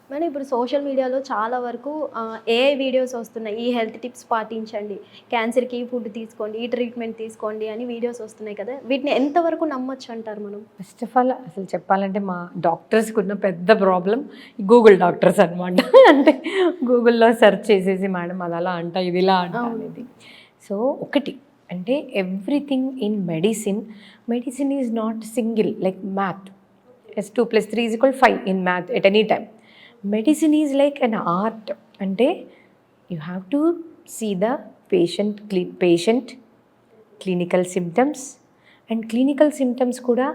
Madam ఇప్పుడు social మీడియాలో చాలా వరకు ఏఐ వీడియోస్ వస్తున్నాయి. ఈ హెల్త్ టిప్స్ పాటించండి, క్యాన్సర్‌కి ఈ ఫుడ్ తీసుకోండి, ఈ ట్రీట్మెంట్ తీసుకోండి అని వీడియోస్ వస్తున్నాయి కదా! వీటిని ఎంతవరకు నమ్మొచ్చు అంటారు మనం? ఫస్ట్ ఆఫ్ ఆల్ అసలు చెప్పాలంటే మా డాక్టర్స్కి ఉన్న పెద్ద ప్రాబ్లం గూగుల్ డాక్టర్స్ అనమాట. అంటే గూగుల్‌లో సెర్చ్ చేసేసి మేడం అది అలా అంట, ఇది ఇలా అంట అనేది. సో ఒకటి అంటే everything in medicine is not single like math. As 2+3 = 5 in math at any time. Medicine is like an art. అంటే you have to see the patient clinical symptoms. And clinical symptoms కూడా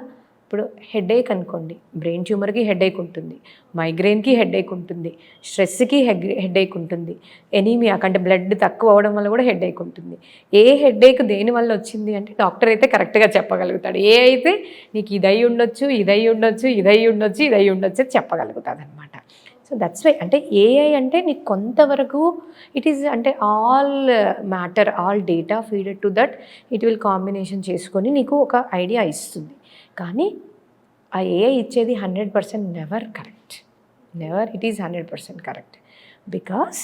ఇప్పుడు headache అనుకోండి, brain ట్యూమర్కి headache ఉంటుంది, మైగ్రెయిన్కి headache ఉంటుంది, స్ట్రెస్కి headache ఉంటుంది, anaemia అంటే blood తక్కువ అవ్వడం వల్ల కూడా హెడేక్ ఉంటుంది. ఏ హెడేక్ దేని వల్ల వచ్చింది అంటే డాక్టర్ అయితే కరెక్ట్గా చెప్పగలుగుతాడు. ఏ అయితే నీకు ఇదై ఉండొచ్చు, ఇదై ఉండొచ్చు, ఇదై ఉండొచ్చు, ఇదై ఉండొచ్చు చెప్పగలుగుతాడు అనమాట. సో దట్స్ వై అంటే ఏఐ అంటే నీకు కొంతవరకు ఇట్ ఈస్ అంటే all matter, all data feeded to that it will combination చేసుకొని నీకు ఒక ఐడియా ఇస్తుంది. కానీ ఆ ఏఐ ఇచ్చేది 100% never correct. Never it is 100% correct. Because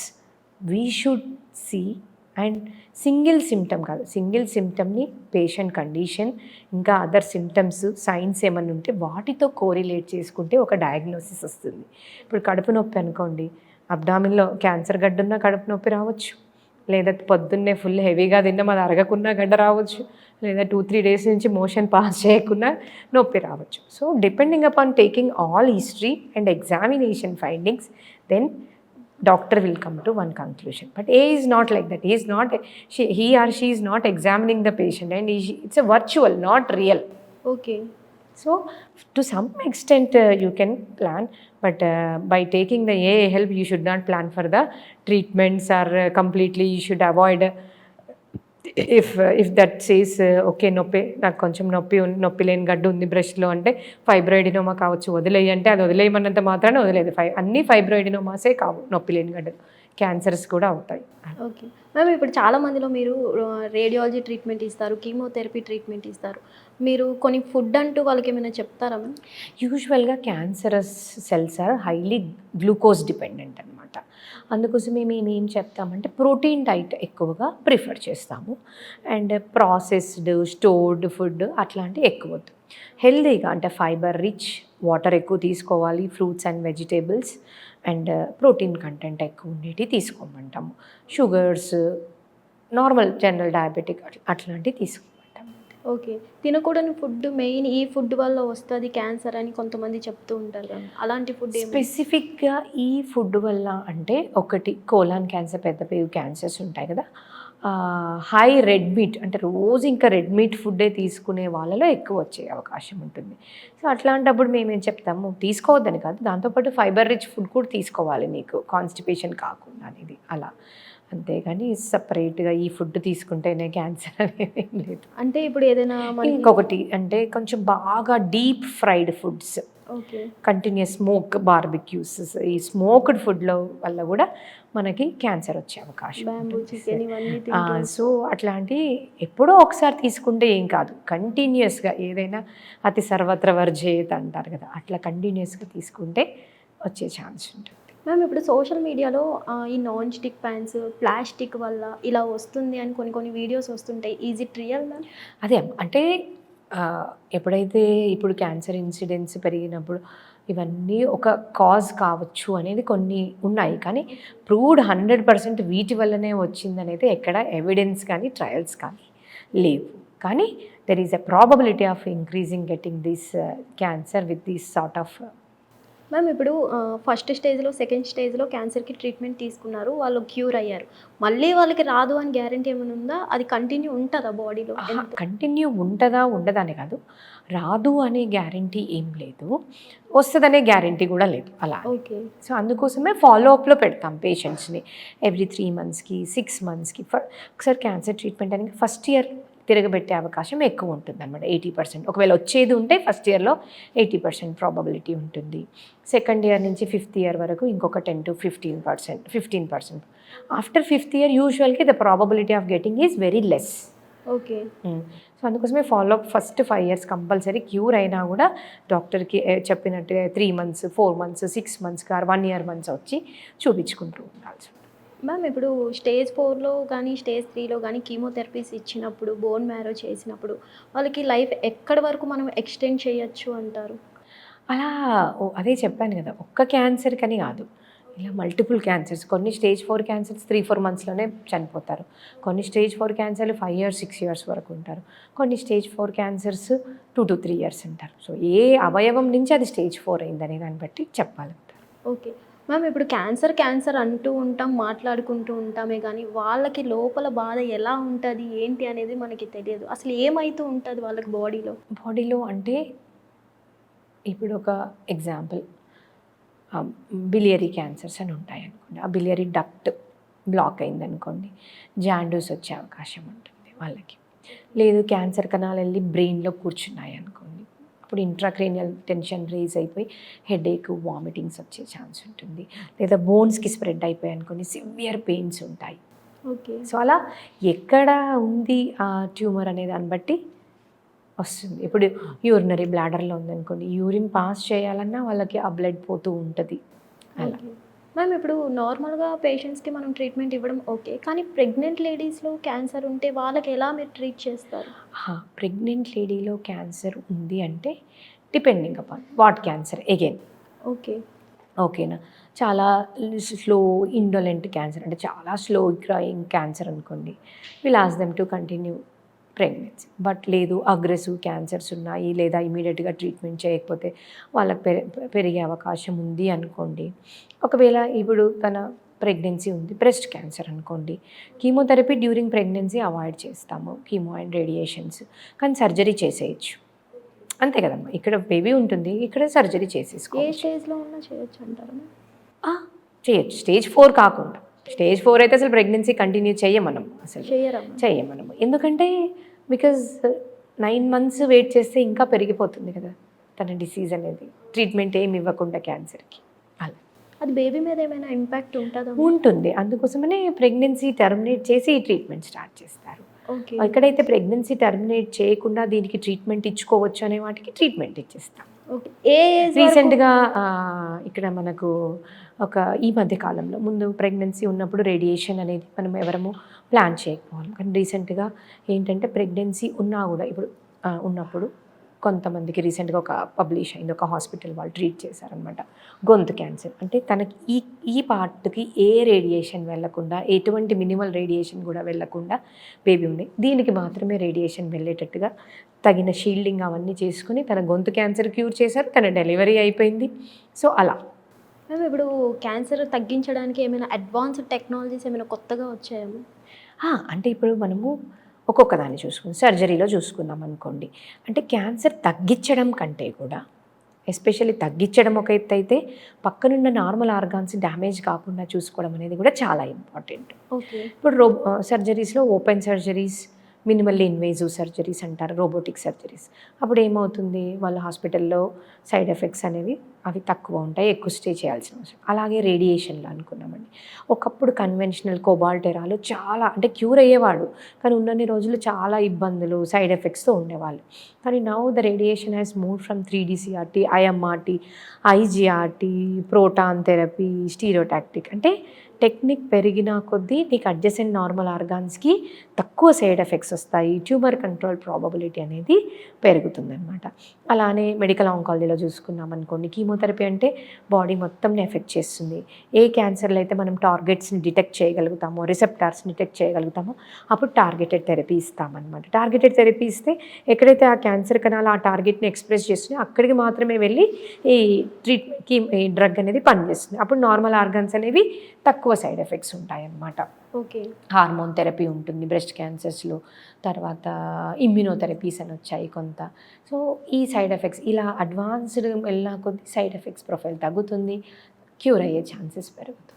we should see and single symptom కాదు, సింగిల్ సిమ్టమ్ని పేషెంట్ కండిషన్ ఇంకా అదర్ సిమ్టమ్స్ సైన్స్ ఏమైనా ఉంటే వాటితో కోరిలేట్ చేసుకుంటే ఒక డయాగ్నోసిస్ వస్తుంది. ఇప్పుడు కడుపు నొప్పి అనుకోండి, అబ్డామిన్లో క్యాన్సర్ గడ్డ ఉన్న కడుపు నొప్పి రావచ్చు, లేదా పొద్దున్నే ఫుల్ హెవీగా తిన్నాం అది అరగకున్నా గడ్డ రావచ్చు, లేదా 2-3 డేస్ నుంచి మోషన్ పాస్ చేయకుండా నొప్పి రావచ్చు. So depending upon taking all history and examination findings, then doctor will come to one conclusion. But A is not like that. He or she is not examining the patient, and it's a virtual, not real. Okay. So to some extent you can plan, but by taking the AI help you should not plan for the treatments, or completely you should avoid if that says okay నొప్పి నాకు కొంచెం నొప్పి లేని గడ్డు ఉంది బ్రెస్ట్లో అంటే ఫైబ్రాయిడినోమా కావచ్చు, వదిలేయి అంటే అది వదిలేయమన్నంత మాత్రాన వదిలేదు. అన్ని ఫైబ్రాయిడినోమాసే కావు నొప్పి లేని గడ్డలు, క్యాన్సర్స్ కూడా అవుతాయి. ఓకే మ్యామ్, ఇప్పుడు చాలా మందిలో మీరు రేడియాలజీ ట్రీట్మెంట్ ఇస్తారు, కీమోథెరపీ ట్రీట్మెంట్ ఇస్తారు, మీరు కొన్ని ఫుడ్ అంటూ వాళ్ళకి ఏమైనా చెప్తారా మ్యామ్? యూజువల్గా cancerous cells are highly glucose dependent అనమాట. అందుకోసమే మేము ఏం చెప్తామంటే ప్రోటీన్ డైట్ ఎక్కువగా ప్రిఫర్ చేస్తాము, అండ్ ప్రాసెస్డ్ స్టోర్డ్ ఫుడ్ అట్లాంటివి ఎక్కువ వద్దు. హెల్దీగా అంటే ఫైబర్ రిచ్, వాటర్ ఎక్కువ తీసుకోవాలి, fruits and vegetables, and protein content ఎక్కువ ఉండేవి తీసుకోమంటాము. షుగర్స్, నార్మల్ జనరల్ డయాబెటిక్ అట్లాంటివి తీసుకోమంటాము. ఓకే, తినకూడని ఫుడ్ మెయిన్ ఈ ఫుడ్ వల్ల వస్తుంది క్యాన్సర్ అని కొంతమంది చెప్తూ ఉంటారు కదా, అలాంటి ఫుడ్ స్పెసిఫిక్గా ఈ ఫుడ్ వల్ల అంటే ఒకటి కోలాన్ క్యాన్సర్, పెద్ద పేగు క్యాన్సర్స్ ఉంటాయి కదా, హై రెడ్ మీట్ అంటే రోజు ఇంకా రెడ్ మీట్ ఫుడ్డే తీసుకునే వాళ్ళలో ఎక్కువ వచ్చే అవకాశం ఉంటుంది. సో అట్లాంటప్పుడు మేమేం చెప్తాము, తీసుకోవద్దని కాదు, దాంతోపాటు ఫైబర్ రిచ్ ఫుడ్ కూడా తీసుకోవాలి మీకు కాన్స్టిపేషన్ కాకుండా అనేది అలా. అంతేగాని సపరేట్గా ఈ ఫుడ్ తీసుకుంటేనే క్యాన్సర్ అనేది ఏం లేదు. అంటే ఇప్పుడు ఏదైనా ఇంకొకటి అంటే కొంచెం బాగా deep fried foods, okay, continuous smoke, barbecues, ఈ స్మోక్డ్ ఫుడ్లో వల్ల కూడా మనకి క్యాన్సర్ వచ్చే అవకాశం. సో అట్లాంటి ఎప్పుడో ఒకసారి తీసుకుంటే ఏం కాదు, కంటిన్యూస్గా ఏదైనా అతి సర్వత్ర వర్జేత్ అంటారు కదా, అట్లా కంటిన్యూస్గా తీసుకుంటే వచ్చే ఛాన్స్ ఉంటుంది. మ్యామ్ ఇప్పుడు సోషల్ మీడియాలో ఈ నాన్ స్టిక్ ప్యాన్స్ ప్లాస్టిక్ వల్ల ఇలా వస్తుంది అని కొన్ని వీడియోస్ వస్తుంటాయి, ఈజ్ ఇట్ రియల్ మ్యామ్? అదే అంటే ఎప్పుడైతే ఇప్పుడు క్యాన్సర్ ఇన్సిడెంట్స్ పెరిగినప్పుడు ఇవన్నీ ఒక కాజ్ కావచ్చు అనేది కొన్ని ఉన్నాయి, కానీ ప్రూవ్డ్ 100% వీటి వల్లనే వచ్చిందనైతే ఎక్కడ ఎవిడెన్స్ కానీ ట్రయల్స్ కానీ లేవు. కానీ there is a probability of increasing getting this cancer with this sort of. Ma'am ఇప్పుడు ఫస్ట్ స్టేజ్లో, సెకండ్ స్టేజ్లో క్యాన్సర్కి ట్రీట్మెంట్ తీసుకున్నారు, వాళ్ళు క్యూర్ అయ్యారు, మళ్ళీ వాళ్ళకి రాదు అని గ్యారంటీ ఏమైనా ఉందా? అది కంటిన్యూ ఉంటుందా బాడీలో? కంటిన్యూ ఉంటుందా ఉండదా అని కాదు, రాదు అనే గ్యారంటీ ఏం లేదు, వస్తుందనే గ్యారంటీ కూడా లేదు అలా. ఓకే, సో అందుకోసమే ఫాలోఅప్లో పెడతాం పేషెంట్స్ని ఎవ్రీ 3 మంత్స్కి 6 మంత్స్కి. ఒకసారి క్యాన్సర్ ట్రీట్మెంట్ అనేది ఫస్ట్ ఇయర్ తిరగబెట్టే అవకాశం ఎక్కువ ఉంటుంది అనమాట, 80%. ఒకవేళ వచ్చేది ఉంటే ఫస్ట్ ఇయర్లో 80% ప్రాబబిలిటీ ఉంటుంది. సెకండ్ ఇయర్ నుంచి 5th ఇయర్ వరకు ఇంకొక 10 to 15%. ఆఫ్టర్ 5th ఇయర్ యూజువల్గా the probability of getting is very less. Okay. So అందుకోసమే follow up first 5 years compulsory. Cure అయినా కూడా డాక్టర్కి చెప్పినట్టుగా 3 months 4 months 6 months 1 year months వచ్చి చూపించుకుంటూ ఉండాల్సి ఉంటుంది. మ్యామ్ ఇప్పుడు స్టేజ్ 4లో కానీ స్టేజ్ 3లో కానీ కీమోథెరపీస్ ఇచ్చినప్పుడు బోన్ మ్యారో చేసినప్పుడు వాళ్ళకి లైఫ్ ఎక్కడి వరకు మనం ఎక్స్టెండ్ చేయొచ్చు అంటారు? అలా అదే చెప్పాను కదా, ఒక్క క్యాన్సర్ కని కాదు, ఇలా మల్టిపుల్ క్యాన్సర్స్. కొన్ని స్టేజ్ 4 క్యాన్సర్స్ 3-4 monthsలోనే చనిపోతారు. కొన్ని స్టేజ్ 4 క్యాన్సర్లు 5 years 6 years వరకు ఉంటారు. కొన్ని స్టేజ్ 4 క్యాన్సర్స్ 2 to 3 years ఉంటారు. సో ఏ అవయవం నుంచి అది స్టేజ్ 4 అయిందనే దాన్ని బట్టి చెప్పాలంటారు. ఓకే మ్యామ్, ఇప్పుడు క్యాన్సర్ అంటూ ఉంటాం, మాట్లాడుకుంటూ ఉంటామే కానీ వాళ్ళకి లోపల బాధ ఎలా ఉంటుంది ఏంటి అనేది మనకి తెలియదు. అసలు ఏమైతూ ఉంటుంది వాళ్ళకి బాడీలో అంటే ఇప్పుడు ఒక ఎగ్జాంపుల్, బిలియరీ క్యాన్సర్స్ అని ఉంటాయి అనుకోండి. ఆ బిలియరీ డక్ట్ బ్లాక్ అయిందనుకోండి, జాండూస్ వచ్చే అవకాశం ఉంటుంది వాళ్ళకి. లేదు క్యాన్సర్ కణాలు వెళ్ళి బ్రెయిన్లో కూర్చున్నాయి అనుకోండి, అప్పుడు ఇంట్రాక్రేనియల్ టెన్షన్ రేజ్ అయిపోయి హెడేక్ వామిటింగ్స్ వచ్చే ఛాన్స్ ఉంటుంది. లేదా బోన్స్కి స్ప్రెడ్ అయిపోయి అనుకోండి, సివియర్ పెయిన్స్ ఉంటాయి. ఓకే. సో అలా ఎక్కడ ఉంది ఆ ట్యూమర్ అనే దాన్ని బట్టి వస్తుంది. ఇప్పుడు యూరినరీ బ్లాడర్లో ఉందనుకోండి, యూరిన్ పాస్ చేయాలన్నా వాళ్ళకి ఆ బ్లడ్ పోతూ ఉంటుంది. అలా మ్యామ్ ఇప్పుడు నార్మల్గా పేషెంట్స్కి మనం ట్రీట్మెంట్ ఇవ్వడం ఓకే, కానీ ప్రెగ్నెంట్ లేడీస్లో క్యాన్సర్ ఉంటే వాళ్ళకి ఎలా మీరు ట్రీట్ చేస్తారు? ప్రెగ్నెంట్ లేడీలో క్యాన్సర్ ఉంది అంటే depending upon what cancer again. ఓకేనా, చాలా స్లో ఇండోలెంట్ క్యాన్సర్ అంటే చాలా స్లో గ్రోయింగ్ క్యాన్సర్ అనుకోండి, will ask them to continue pregnancy. But లేదు అగ్రెసివ్ క్యాన్సర్స్ ఉన్నాయి, లేదా ఇమీడియట్గా ట్రీట్మెంట్ చేయకపోతే వాళ్ళకి పెరిగే అవకాశం ఉంది అనుకోండి. ఒకవేళ ఇప్పుడు తన ప్రెగ్నెన్సీ ఉంది, బ్రెస్ట్ క్యాన్సర్ అనుకోండి, కీమోథెరపీ డ్యూరింగ్ ప్రెగ్నెన్సీ అవాయిడ్ చేస్తాము, కీమో అండ్ రేడియేషన్స్. కానీ సర్జరీ చేసేయచ్చు, అంతే కదమ్మా. ఇక్కడ బేబీ ఉంటుంది, ఇక్కడ సర్జరీ చేసేసుకో. ఏ స్టేజ్లో ఉన్నా చేయొచ్చు అంటారు? చేయొచ్చు, స్టేజ్ 4 కాకుండా. స్టేజ్ 4 అయితే అసలు ప్రెగ్నెన్సీ కంటిన్యూ చెయ్యమనము. ఎందుకంటే బికాజ్ 9 months వెయిట్ చేస్తే ఇంకా పెరిగిపోతుంది కదా తన డిసీజ్ అనేది, ట్రీట్మెంట్ ఏమి ఇవ్వకుండా క్యాన్సర్కి. అలా అది బేబీ మీద ఏమైనా ఇంపాక్ట్ ఉంటుంది. అందుకోసమనే ప్రెగ్నెన్సీ టర్మినేట్ చేసి ఈ ట్రీట్మెంట్ స్టార్ట్ చేస్తారు. ఎక్కడైతే ప్రెగ్నెన్సీ టర్మినేట్ చేయకుండా దీనికి ట్రీట్మెంట్ ఇచ్చుకోవచ్చు అనే వాటికి ట్రీట్మెంట్ ఇచ్చేస్తాం. రీసెంట్గా ఇక్కడ మనకు ఈ మధ్య కాలంలో, ముందు ప్రెగ్నెన్సీ ఉన్నప్పుడు రేడియేషన్ అనేది మనం ఎవరము ప్లాన్ చేయకపోవాలి. కానీ రీసెంట్గా ఏంటంటే ప్రెగ్నెన్సీ ఉన్నా కూడా ఇప్పుడు ఉన్నప్పుడు కొంతమందికి రీసెంట్గా ఒక పబ్లిష్ అయింది, ఒక హాస్పిటల్ వాళ్ళు ట్రీట్ చేశారనమాట గొంతు క్యాన్సర్. అంటే తనకి ఈ పార్ట్కి ఏ రేడియేషన్ వెళ్ళకుండా, ఎటువంటి మినిమల్ రేడియేషన్ కూడా వెళ్ళకుండా బేబీ ఉంది, దీనికి మాత్రమే రేడియేషన్ వెళ్ళేటట్టుగా తగిన షీల్డింగ్ అవన్నీ చేసుకుని తన గొంతు క్యాన్సర్ క్యూర్ చేశారు, తన డెలివరీ అయిపోయింది. సో అలా మేము ఇప్పుడు క్యాన్సర్ తగ్గించడానికి ఏమైనా అడ్వాన్స్డ్ టెక్నాలజీస్ ఏమైనా కొత్తగా వచ్చాయేమో? అంటే ఇప్పుడు మనము ఒక్కొక్క దాన్ని చూసుకుందాం. సర్జరీలో చూసుకుందాం అనుకోండి, అంటే క్యాన్సర్ తగ్గించడం కంటే కూడా, ఎస్పెషల్లీ తగ్గించడం ఒక ఎత్తు అయితే, పక్కనున్న నార్మల్ ఆర్గాన్స్ డ్యామేజ్ కాకుండా చూసుకోవడం అనేది కూడా చాలా ఇంపార్టెంట్. ఇప్పుడు సర్జరీస్లో open surgeries, minimally invasive surgeries అంటారు, రోబోటిక్ సర్జరీస్. అప్పుడు ఏమవుతుంది, వాళ్ళ హాస్పిటల్లో సైడ్ ఎఫెక్ట్స్ అనేవి అవి తక్కువ ఉంటాయి, ఎక్కువ స్టే చేయాల్సిన అవసరం. అలాగే రేడియేషన్లో అనుకున్నామండి, ఒకప్పుడు కన్వెన్షనల్ కోబాల్టెరాలు చాలా అంటే క్యూర్ అయ్యేవాడు, కానీ ఉన్నన్ని రోజులు చాలా ఇబ్బందులు సైడ్ ఎఫెక్ట్స్తో ఉండేవాళ్ళు. కానీ now the radiation has move from 3D CRT, IMRT, IGRT, proton therapy, stereotactic. అంటే టెక్నిక్ పెరిగిన కొద్దీ నీకు అడ్జసెంట్ నార్మల్ ఆర్గాన్స్కి తక్కువ సైడ్ ఎఫెక్ట్స్ వస్తాయి, ట్యూమర్ కంట్రోల్ ప్రాబబిలిటీ అనేది పెరుగుతుందన్నమాట. అలానే మెడికల్ ఆంకాలజీలో చూసుకున్నాం అనుకోండి, కీమోథెరపీ అంటే బాడీ మొత్తంని ఎఫెక్ట్ చేస్తుంది. ఏ క్యాన్సర్లో అయితే మనం టార్గెట్స్ని డిటెక్ట్ చేయగలుగుతామో, రిసెప్టార్స్ని డిటెక్ట్ చేయగలుగుతామో, అప్పుడు టార్గెటెడ్ థెరపీ ఇస్తామన్నమాట. టార్గెటెడ్ థెరపీ ఇస్తే ఎక్కడైతే ఆ క్యాన్సర్ కణాలు ఆ టార్గెట్ని ఎక్స్ప్రెస్ చేస్తున్నాయో అక్కడికి మాత్రమే వెళ్ళి ఈ డ్రగ్ అనేది పనిచేస్తుంది. అప్పుడు నార్మల్ ఆర్గాన్స్ అనేవి తక్కువ సైడ్ ఎఫెక్ట్స్ ఉంటాయన్నమాట. హార్మోన్ థెరపీ ఉంటుంది బ్రెస్ట్ క్యాన్సర్స్లో, తర్వాత ఇమ్యూనోథెరపీస్ అని వచ్చాయి కొంత. సో ఈ సైడ్ ఎఫెక్ట్స్ ఇలా అడ్వాన్స్డ్ వెళ్ళిన కొద్ది సైడ్ ఎఫెక్ట్స్ ప్రొఫైల్ తగ్గుతుంది, క్యూర్ అయ్యే ఛాన్సెస్ పెరుగుతుంది.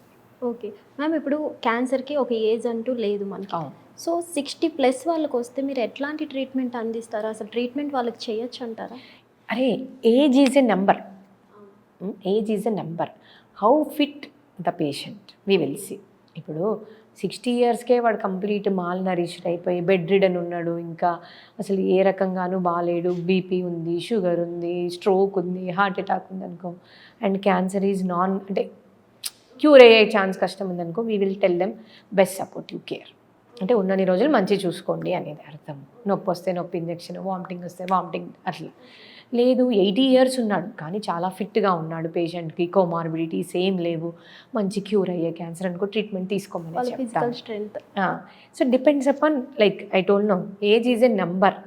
ఓకే మ్యామ్, ఇప్పుడు క్యాన్సర్కి ఒక ఏజ్ అంటూ లేదు మనకి. సో 60+ వాళ్ళకి వస్తే మీరు ఎట్లాంటి ట్రీట్మెంట్ అందిస్తారా? అసలు ట్రీట్మెంట్ వాళ్ళకి చేయొచ్చు అంటారా? Age is a number. How fit the patient we will see. ఇప్పుడు 60 ఇయర్స్కే వాడు కంప్లీట్ మాల్ నరిష్డ్ అయిపోయి బెడ్ రిడన్ ఉన్నాడు, ఇంకా అసలు ఏ రకంగానూ బాగాలేడు, బీపీ ఉంది, షుగర్ ఉంది, స్ట్రోక్ ఉంది, హార్ట్ అటాక్ ఉంది అనుకో, అండ్ క్యాన్సర్ ఈజ్ నాన్ అంటే క్యూర్ అయ్యే ఛాన్స్ కష్టం ఉందనుకో, we will tell them best supportive care. అంటే ఉన్నన్ని రోజులు మంచి చూసుకోండి అనేది అర్థం. నొప్పి వస్తే నొప్పి ఇంజెక్షన్, వామిటింగ్ వస్తే వామిటింగ్, అట్లా. లేదు 80 ఇయర్స్ ఉన్నాడు కానీ చాలా ఫిట్గా ఉన్నాడు, పేషెంట్కి కోమార్బిడిటీస్ ఏం లేవు, మంచి క్యూర్ అయ్యే క్యాన్సర్ అనుకో, ట్రీట్మెంట్ తీసుకోమని physical strength. So depends upon, like I don't know, age is a number,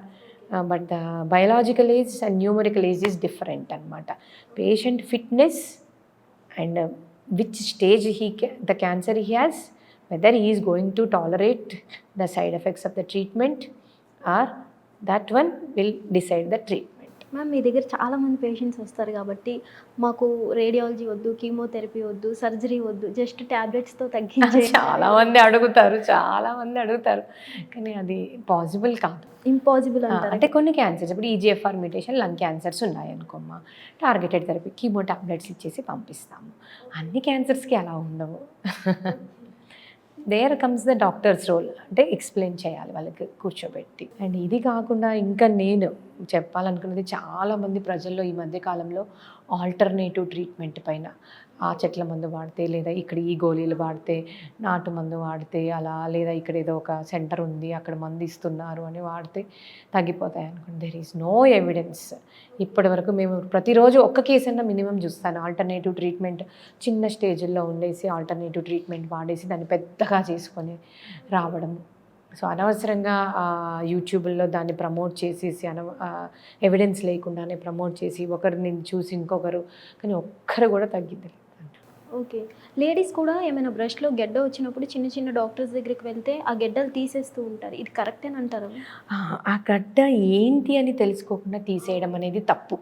but the biological age and numerical age is different అనమాట. Patient fitness and which stage the cancer he has, whether he is going to tolerate the side effects of the treatment, or that one will decide the treatment. Ma'am, మీ దగ్గర చాలామంది patients వస్తారు కాబట్టి మాకు radiology వద్దు, chemotherapy వద్దు, surgery వద్దు, just ట్యాబ్లెట్స్తో తగ్గించే చాలామంది అడుగుతారు కానీ అది పాసిబుల్ కాదు, ఇంపాసిబుల్ అంటారు. అంటే కొన్ని క్యాన్సర్స్, ఇప్పుడు ఈజీఎఫ్ఆర్ మ్యూటేషన్ లంగ్ క్యాన్సర్స్ ఉన్నాయనుకోమ్మా, టార్గెటెడ్ థెరపీ కీమో టాబ్లెట్స్ ఇచ్చేసి పంపిస్తాము. అన్ని క్యాన్సర్స్కి అలా ఉండవు. There comes the doctor's role, అంటే ఎక్స్ప్లెయిన్ చేయాలి వాళ్ళకి కూర్చోబెట్టి. అండ్ ఇది కాకుండా ఇంకా నేను చెప్పాలనుకున్నది, చాలామంది ప్రజల్లో ఈ మధ్య కాలంలో ఆల్టర్నేటివ్ ట్రీట్మెంట్ పైన, ఆ చెట్ల మందు వాడితే, లేదా ఇక్కడ ఈ గోళీలు వాడితే, నాటు మందు వాడితే అలా, లేదా ఇక్కడ ఏదో ఒక సెంటర్ ఉంది అక్కడ మందు ఇస్తున్నారు అని వాడితే తగ్గిపోతాయి అనుకోండి. There is no evidence. ఇప్పటి వరకు మేము ప్రతిరోజు ఒక్క కేసు అన్నా మినిమం చూస్తాను, ఆల్టర్నేటివ్ ట్రీట్మెంట్ చిన్న స్టేజ్లో ఉండేసి ఆల్టర్నేటివ్ ట్రీట్మెంట్ వాడేసి దాన్ని పెద్దగా చేసుకొని రావడం. సో అనవసరంగా యూట్యూబ్లో దాన్ని ప్రమోట్ చేసేసి ఎవిడెన్స్ లేకుండానే ప్రమోట్ చేసి ఒకరిని చూసి ఇంకొకరు, కానీ ఒక్కరు కూడా తగ్గింది. ఓకే, లేడీస్ కూడా ఏమైనా బ్రష్లో గెడ్డ వచ్చినప్పుడు చిన్న చిన్న డాక్టర్స్ దగ్గరికి వెళ్తే ఆ గెడ్డలు తీసేస్తూ ఉంటారు, ఇది కరెక్టేనా అంటారు? ఆ గడ్డ ఏంటి అని తెలుసుకోకుండా తీసేయడం అనేది తప్పు.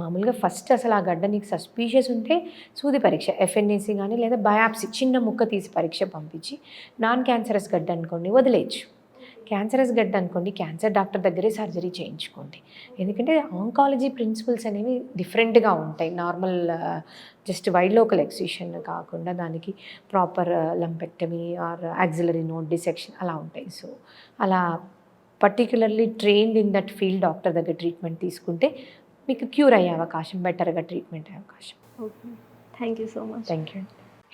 మామూలుగా ఫస్ట్ అసలు ఆ గడ్డ నీకు సస్పీషియస్ ఉంటే సూది పరీక్ష, ఎఫ్ఎన్ఏసి కానీ లేదా బయాప్సీ, చిన్న ముక్క తీసి పరీక్ష పంపించి, నాన్ క్యాన్సరస్ గడ్డ అనుకోండి వదిలేయచ్చు. క్యాన్సరస్ గడ్డ అనుకోండి, క్యాన్సర్ డాక్టర్ దగ్గరే సర్జరీ చేయించుకోండి. ఎందుకంటే ఆంకాలజీ ప్రిన్సిపల్స్ అనేవి డిఫరెంట్గా ఉంటాయి. Normal just wide local excision కాకుండా దానికి proper lumpectomy or axillary node dissection అలా ఉంటాయి. సో అలా particularly trained in that field doctor దగ్గర ట్రీట్మెంట్ తీసుకుంటే మీకు క్యూర్ అయ్యే అవకాశం, బెటర్గా ట్రీట్మెంట్ అయ్యే అవకాశం. Okay, thank you so much. Thank you.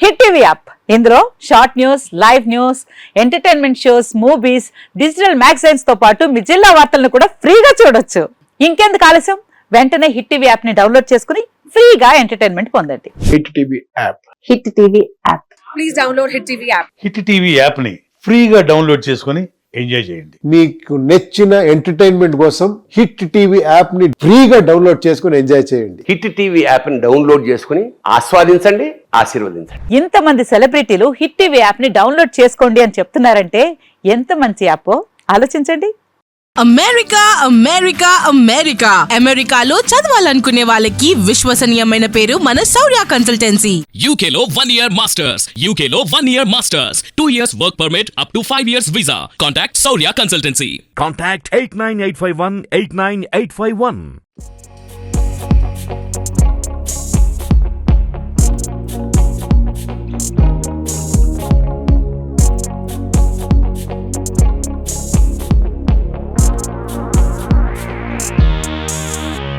Hit TV app, ఇందులో short news, live news, entertainment shows, movies, digital magazines తో పాటు మీ జిల్లా వార్తలను కూడా ఫ్రీగా చూడొచ్చు. ఇంకెందుకు ఆలస్యం, వెంటనే హిట్ టీవీ యాప్ ని డౌన్లోడ్ చేసుకుని ఫ్రీగా ఎంటర్టైన్మెంట్ పొందండి. Hit TV app, hit TV app, please download hit TV app. Hit TV యాప్ని ఫ్రీగా డౌన్లోడ్ చేసుకొని ఎంజాయ్ చేయండి. మీకు నచ్చిన ఎంటర్టైన్మెంట్ కోసం హిట్ టీవీ యాప్ ని ఫ్రీగా డౌన్లోడ్ చేసుకుని ఎంజాయ్ చేయండి. హిట్ టీవీ యాప్ని డౌన్లోడ్ చేసుకుని ఆస్వాదించండి, ఆశీర్వదించండి. ఇంతమంది సెలబ్రిటీలు హిట్ టీవీ యాప్ ని డౌన్లోడ్ చేసుకోండి అని చెప్తున్నారంటే ఎంత మంచి యాప్ ఆలోచించండి. అమెరికా అమెరికా అమెరికా అమెరికాలో చదవాలనుకునే వాళ్ళకి విశ్వసనీయమైన పేరు మన శౌర్య కన్సల్టెన్సీ. UK లో 1 year masters, UK లో 1 year masters, 2 years work permit up to 5 years visa. Contact Saurya Consultancy. Contact 89851 89851.